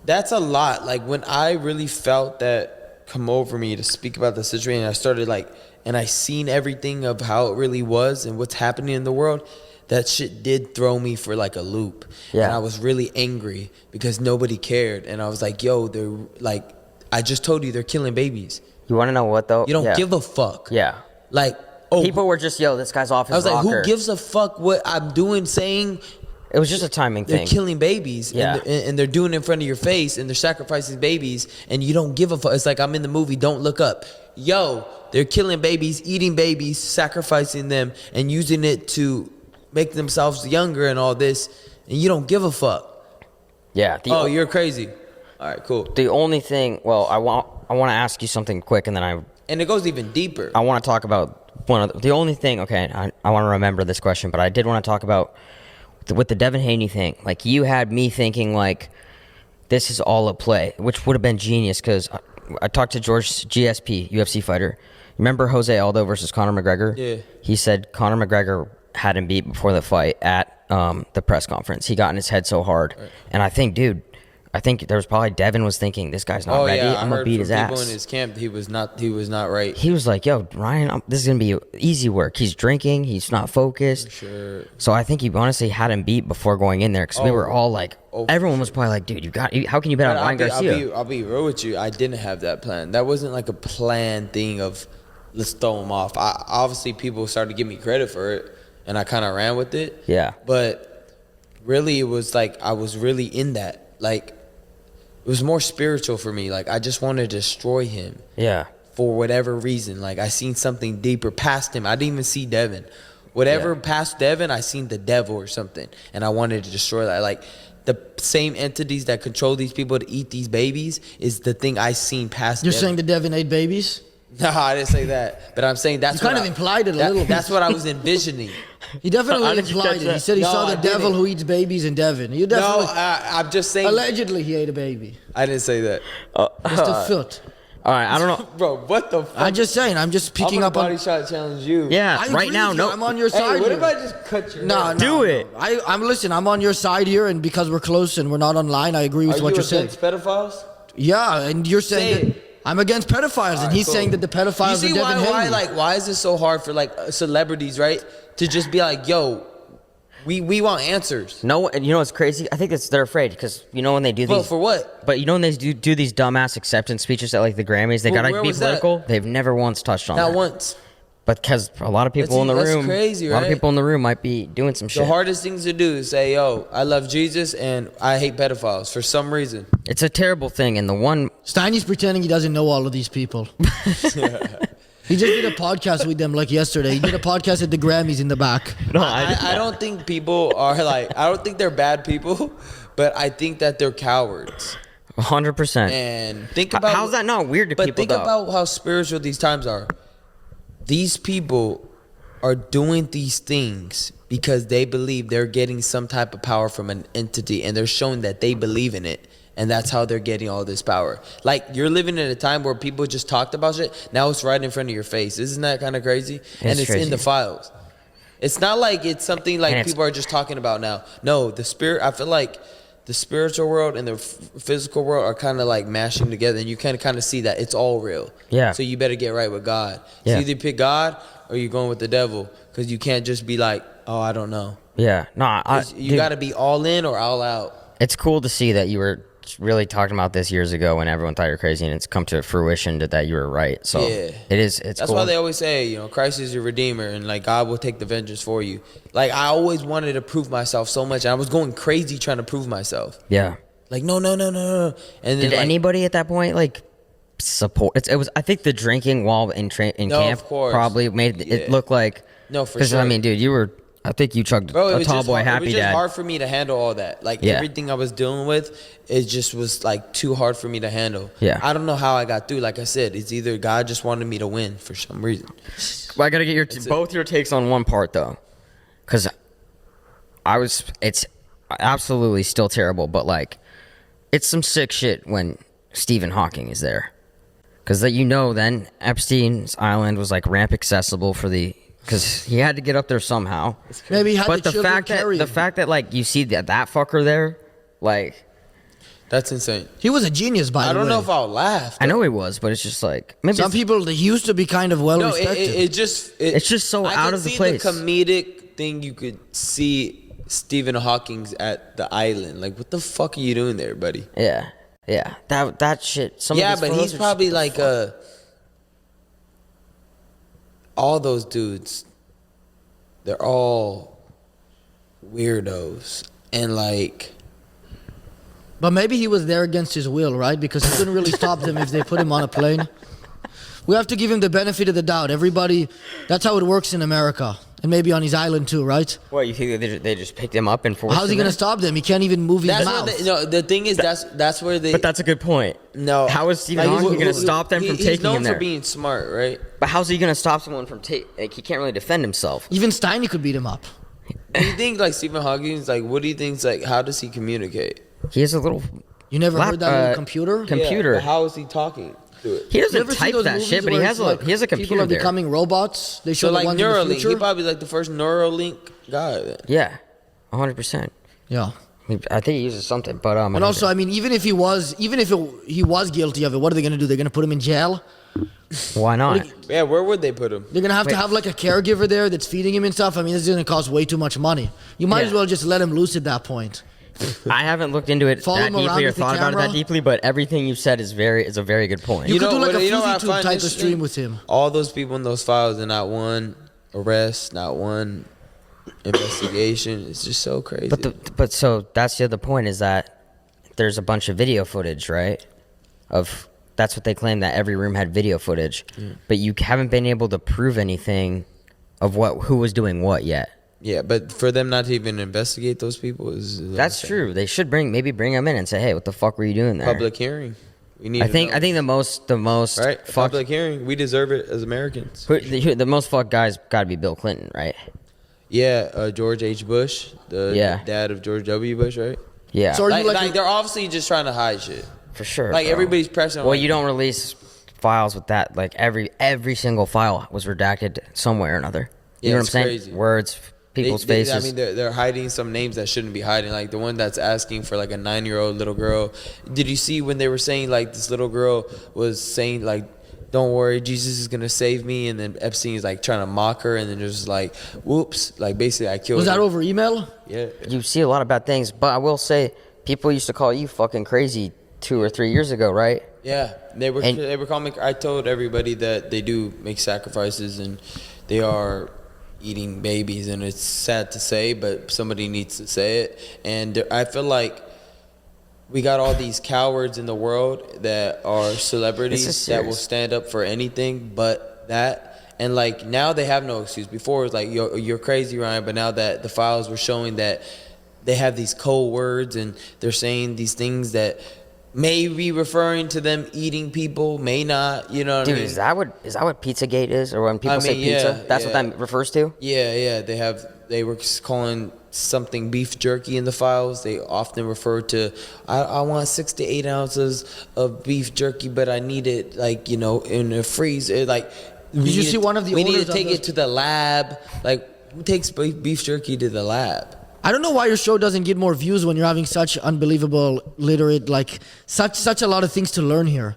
That's a lot. Like, when I really felt that come over me to speak about the situation, I started and I seen everything of how it really was and what's happening in the world. That shit did throw me for like a loop. Yeah. And I was really angry because nobody cared. And I was like, yo, they're like, I just told you they're killing babies. You want to know what though? You don't give a fuck. Yeah. Like, oh, people were just, yo, this guy's off his I was like, rocker. who gives a fuck what I'm doing, saying? It was just a timing They're thing. killing babies, Yeah. and they're doing it in front of your face, and they're sacrificing babies, and you don't give a fuck. It's like I'm in the movie Don't Look Up. Yo, they're killing babies, eating babies, sacrificing them, and using it to make themselves younger and all this, and you don't give a fuck. Yeah. Oh, you're crazy. All right, cool. The only thing, well, I want to ask you something quick, and then And it goes even deeper. I want to talk about the only thing. Okay, I want to remember this question, but I did want to talk about with the Devin Haney thing. Like, you had me thinking like this is all a play, which would have been genius because I talked to George GSP, UFC fighter. Remember Jose Aldo versus Conor McGregor? Yeah. He said Conor McGregor had him beat before the fight at the press conference. He got in his head so hard, and I think there was probably Devin was thinking this guy's not ready. I'm gonna beat his ass. People in his camp, he was not right. He was like, "Yo, Ryan, this is gonna be easy work. He's drinking. He's not focused." For sure. So I think he honestly had him beat before going in there because we were all like, everyone was probably like, "Dude, how can you bet on Ryan Garcia?" I'll be real with you. I didn't have that plan. That wasn't like a planned thing of let's throw him off. Obviously, people started to give me credit for it, and I kind of ran with it. Yeah. But really, it was like I was really in that. Like, it was more spiritual for me. Like, I just wanted to destroy him. Yeah. For whatever reason. Like, I seen something deeper past him. I didn't even see Devin. Whatever past Devin, I seen the devil or something. And I wanted to destroy that. Like, the same entities that control these people to eat these babies is the thing I seen past You're Devin. saying the Devin ate babies? No, I didn't say that. But I'm saying that's You kind of implied it a little bit. That's what I was envisioning. He definitely How did you implied catch it. that? He said he No, saw I the devil didn't. who eats babies in Devin. You No, definitely... I'm just saying. Allegedly, he ate a baby. I didn't say that. Just a foot. All right, I don't know. Bro, what the fuck? I'm just saying. I'm just picking up body on... shot challenge you. Yeah, I agree right now, with you. no. I'm on your Hey, side what here. if I just cut your No, hair? no, Do no. it. Listen, I'm on your side here, and because we're close and we're not online, I agree with Are what you you're saying. against pedophiles? Yeah, and you're saying Say that it. I'm against pedophiles, and he's cool. saying that the pedophiles You are see Devin Haney. why is it so hard for like celebrities, right, to just be like, yo, we want answers. No, and you know what's crazy? I think they're afraid because you know when they do But these. for what? But you know when they do these dumbass acceptance speeches at like the Grammys, they Well, gotta where be was that? political. They've never once touched on Not that. once. But because a lot of people in the That's room, crazy, a lot of right? people in the room might be doing some The shit. hardest things to do is say, yo, I love Jesus and I hate pedophiles for some reason. It's a terrible thing, and the one Steiny's pretending he doesn't know all of these people. He just did a podcast with them like yesterday. He did a podcast at the Grammys in the back. I don't think people are like, I don't think they're bad people, but I think that they're cowards. 100%. And think about How's that not weird to But people? think though? about how spiritual these times are. These people are doing these things because they believe they're getting some type of power from an entity, and they're showing that they believe in it, and that's how they're getting all this power. Like, you're living in a time where people just talked about shit. Now it's right in front of your face. Isn't that kind of crazy? And it's crazy. in the files. It's not like it's something like people are just talking about now. No, the spirit. I feel like the spiritual world and the physical world are kind of like mashing together, and you can kind of see that it's all real. Yeah. So you better get right with God. Yeah. So either pick God or you're going with the devil, because you can't just be like, oh, I don't know. Yeah, no, You got to be all in or all out. It's cool to see that you were really talking about this years ago when everyone thought you were crazy, and it's come to fruition that you were right. So Yeah. it's That's cool. why they always say, you know, Christ is your redeemer, and like God will take the vengeance for you. Like, I always wanted to prove myself so much, and I was going crazy trying to prove myself. Yeah. Like, no. And then Did like, anybody at that point like support? It was. I think the drinking while in No, camp of course. probably made it look like. No, for Because sure. I mean, dude, you were. I think you chugged Bro, it a was tall just boy hard. happy It was just dad. hard for me to handle all that. Like, Yeah. everything I was dealing with, it just was like too hard for me to handle. Yeah. I don't know how I got through. Like I said, it's either God just wanted me to win for some reason. Well, I gotta get both your takes on one part though, because it's absolutely still terrible, but like, it's some sick shit when Stephen Hawking is there, because then Epstein's Island was like ramp accessible for because he had to get up there somehow. Maybe he had But the children carry him. the fact that like you see that fucker there, like. That's insane. He was a genius, by the way. I don't know if I'll laugh. I know he was, but it's just like maybe Some people, he used to be kind of well No, respected. it's just so out of the place. I could see the comedic thing. You could see Stephen Hawking's at the island. Like, what the fuck are you doing there, buddy? Yeah. That shit. Yeah, but he's probably like all those dudes. They're all weirdos and like. But maybe he was there against his will, right? Because he couldn't really stop them if they put him on a plane. We have to give him the benefit of the doubt. Everybody, that's how it works in America. And maybe on his island too, right? What, you think they just picked him up and forced him? How's he going to stop them? He can't even move his mouth. The thing is, that's where they... But that's a good point. No. How is Stephen Hawking going to stop them from taking him there? He's known for being smart, right? But how's he going to stop someone from like, he can't really defend himself. Even Steiny could beat him up. Do you think, like, Stephen Hawking's, like, what do you think's, like, how does he communicate? He has a little... You never heard that little computer? Computer. Yeah, how is he talking to it? He doesn't type that shit, but he has a computer people are there. becoming robots. They show So, like, the ones in the Neuralink, future. he probably, like, the first Neuralink guy. Yeah, 100%. Yeah. I think he uses something, but And also, I mean, even if he was guilty of it, what are they going to do? They're going to put him in jail? why not? Yeah, where would they put him? They're going to have like a caregiver there that's feeding him and stuff. I mean, this is going to cost way too much money. You might as well just let him loose at that point. I haven't looked into it Follow that him around deeply or with the thought about it that camera. deeply, but everything you've said is a very good point. You could do like a what I FuziTube find type of interesting? stream with him. All those people in those files, and not one arrest, not one investigation. It's just so crazy. But so that's the other point is that there's a bunch of video footage, right? That's what they claim, that every room had video footage, but you haven't been able to prove anything of who was doing what yet. Yeah, but for them not to even investigate those people is That's true. They should bring them in and say, "Hey, what the fuck were you doing there?" Public hearing. We need. I think the most right. fucked, Public hearing. We deserve it as Americans. the most fucked guy's got to be Bill Clinton, right? Yeah, George H. Bush, the dad of George W. Bush, right? Yeah, So are you Like they're obviously just trying to hide shit. for sure. Like bro. everybody's pressing. Well, like, you don't release files with that. Like every single file was redacted some way or another. You know what I'm it's saying? crazy. Words, people's faces. I mean, they're hiding some names that shouldn't be hiding. Like the one that's asking for like a 9-year-old little girl. Did you see when they were saying like this little girl was saying like, "Don't worry, Jesus is gonna save me," and then Epstein is like trying to mock her, and then there's like, "Whoops!" Like basically, I killed. Was that her. over email? Yeah. You see a lot of bad things, but I will say, people used to call you fucking crazy 2 or 3 years ago, right? Yeah, they were calling me. I told everybody that they do make sacrifices and they are eating babies, and it's sad to say, but somebody needs to say it. And I feel like we got all these cowards in the world that are celebrities that will stand up for anything but that. And like now they have no excuse. Before it was like you're crazy, Ryan, but now that the files were showing that they have these cold words and they're saying these things that may be referring to them eating people, may not. You know what I mean? Is that what Pizzagate is, or when people say pizza, that's what that refers to? Yeah. They were calling something beef jerky in the files. They often refer to, I want 6 to 8 ounces of beef jerky, but I need it like in the freezer. Like, Did you see one of the? We need owners to take of it to the lab. Like, who takes beef jerky to the lab? I don't know why your show doesn't get more views when you're having such unbelievable literate, like such a lot of things to learn here.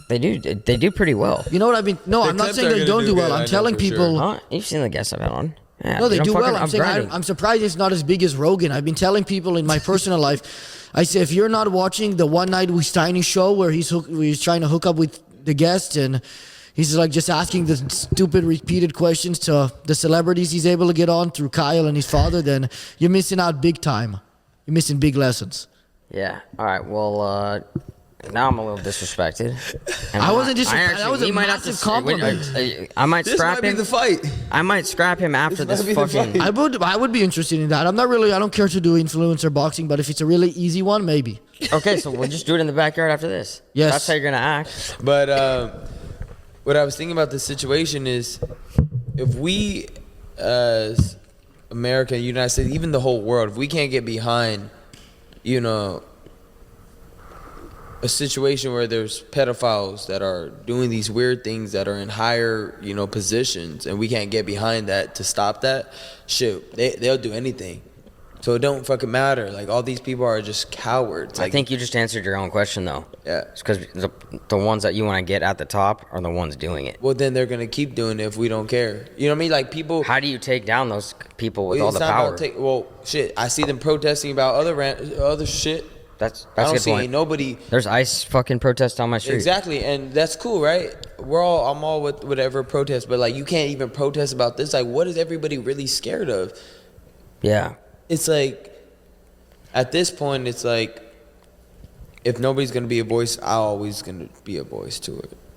They do pretty well. You know what I mean? No, I'm not saying they don't do well. I'm telling people. Huh? You've seen the guests I've had on. Yeah, No, they dude, do well. I'm I'm saying grinding. I'm surprised it's not as big as Rogan. I've been telling people in my personal life, I say if you're not watching the One Night with Steiny show where he's trying to hook up with the guests and he's like just asking the stupid repeated questions to the celebrities he's able to get on through Kyle and his father, then you're missing out big time. You're missing big lessons. Yeah. All right. Well, now I'm a little disrespected. And I wasn't disrespected. That was a massive compliment. I might This scrap might be him. the fight. I might scrap him after This this might be the fucking. fight. I would be interested in that. I don't care to do influencer boxing, but if it's a really easy one, maybe. Okay, so we'll just do it in the backyard after this. Yes. That's how you're gonna act. But what I was thinking about this situation is, if we, as America, United States, even the whole world, if we can't get behind, a situation where there's pedophiles that are doing these weird things that are in higher, positions, and we can't get behind that to stop that, shit, they'll do anything. So it don't fucking matter. Like, all these people are just cowards. Like, I think you just answered your own question, though. yeah. It's because the ones that you want to get at the top are the ones doing it. Well, then they're gonna keep doing it if we don't care. You know what I mean? Like, people. How do you take down those people with all It's the not power? about well, shit. I see them protesting about other shit. That's I a don't good see point. nobody. There's ICE fucking protests on my street. Exactly, and that's cool, right? I'm all with whatever protest, but like, you can't even protest about this. Like, what is everybody really scared of? Yeah. It's like, at this point, it's like, if nobody's gonna be a voice, I'm always gonna be a voice to it.